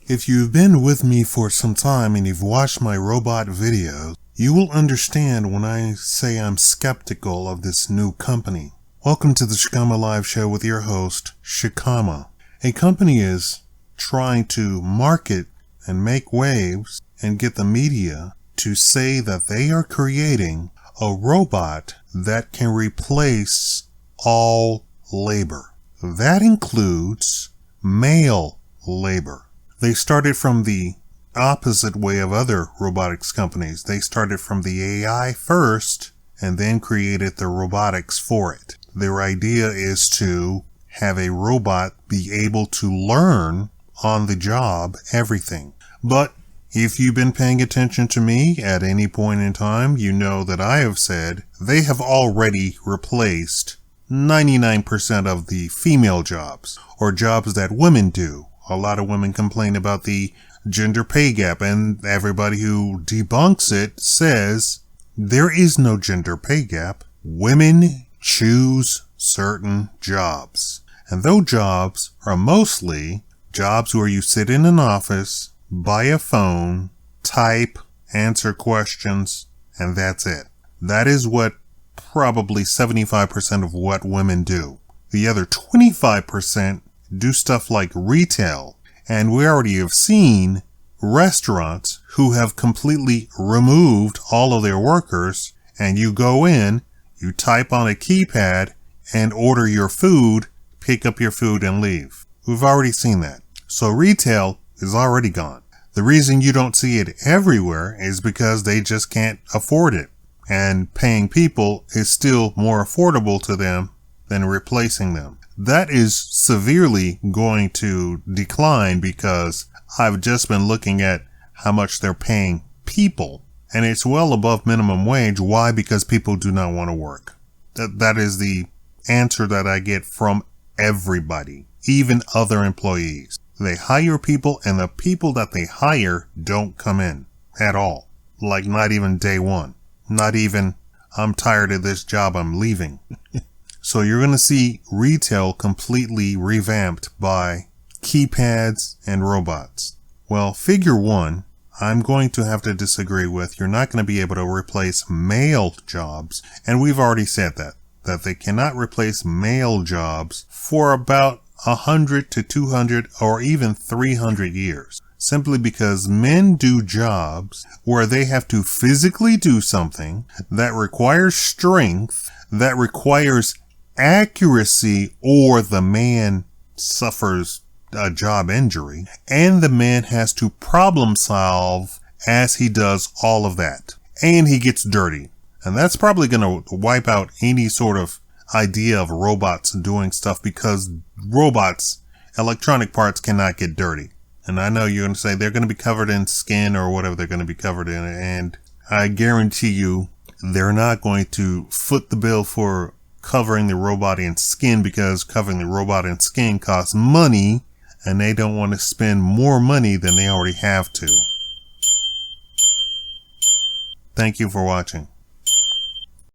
If you've been with me for some time and you've watched my robot videos, you will understand when I say I'm skeptical of this new company. Welcome to the Shakaama Live Show with your host, Shakaama. A company is trying to market and make waves and get the media to say that they are creating a robot that can replace all labor. That includes male labor. They started from the opposite way of other robotics companies. They started from the AI first and then created the robotics for it. Their idea is to have a robot be able to learn on the job everything. But if you've been paying attention to me at any point in time, you know that I have said they have already replaced 99% of the female jobs or jobs that women do. A lot of women complain about the gender pay gap, and everybody who debunks it says there is no gender pay gap. Women choose certain jobs, and those jobs are mostly jobs where you sit in an office, by a phone, type, answer questions, and that's it. That is what probably 75% of what women do. The other 25% do stuff like retail, and we already have seen restaurants who have completely removed all of their workers, and you go in, you type on a keypad and order your food, pick up your food and leave. We've already seen that. So retail is already gone. The reason you don't see it everywhere is because they just can't afford it, and paying people is still more affordable to them than replacing them. That is severely going to decline because I've just been looking at how much they're paying people, and it's well above minimum wage. Why? Because people do not want to work. That is the answer that I get from everybody, even other employees. They hire people, and the people that they hire don't come in at all. Like not even day one. Not even, I'm tired of this job, I'm leaving. So you're going to see retail completely revamped by keypads and robots. Well, figure one, I'm going to have to disagree with. You're not going to be able to replace male jobs. And we've already said that they cannot replace male jobs for about 100 to 200 or even 300 years. Simply because men do jobs where they have to physically do something that requires strength, that requires accuracy, or the man suffers a job injury, and the man has to problem solve as he does all of that. And he gets dirty. And that's probably going to wipe out any sort of idea of robots doing stuff, because robots, electronic parts, cannot get dirty. And I know you're going to say they're going to be covered in skin or whatever they're going to be covered in, and I guarantee you they're not going to foot the bill for covering the robot in skin, because covering the robot in skin costs money, and they don't want to spend more money than they already have to. Thank you for watching.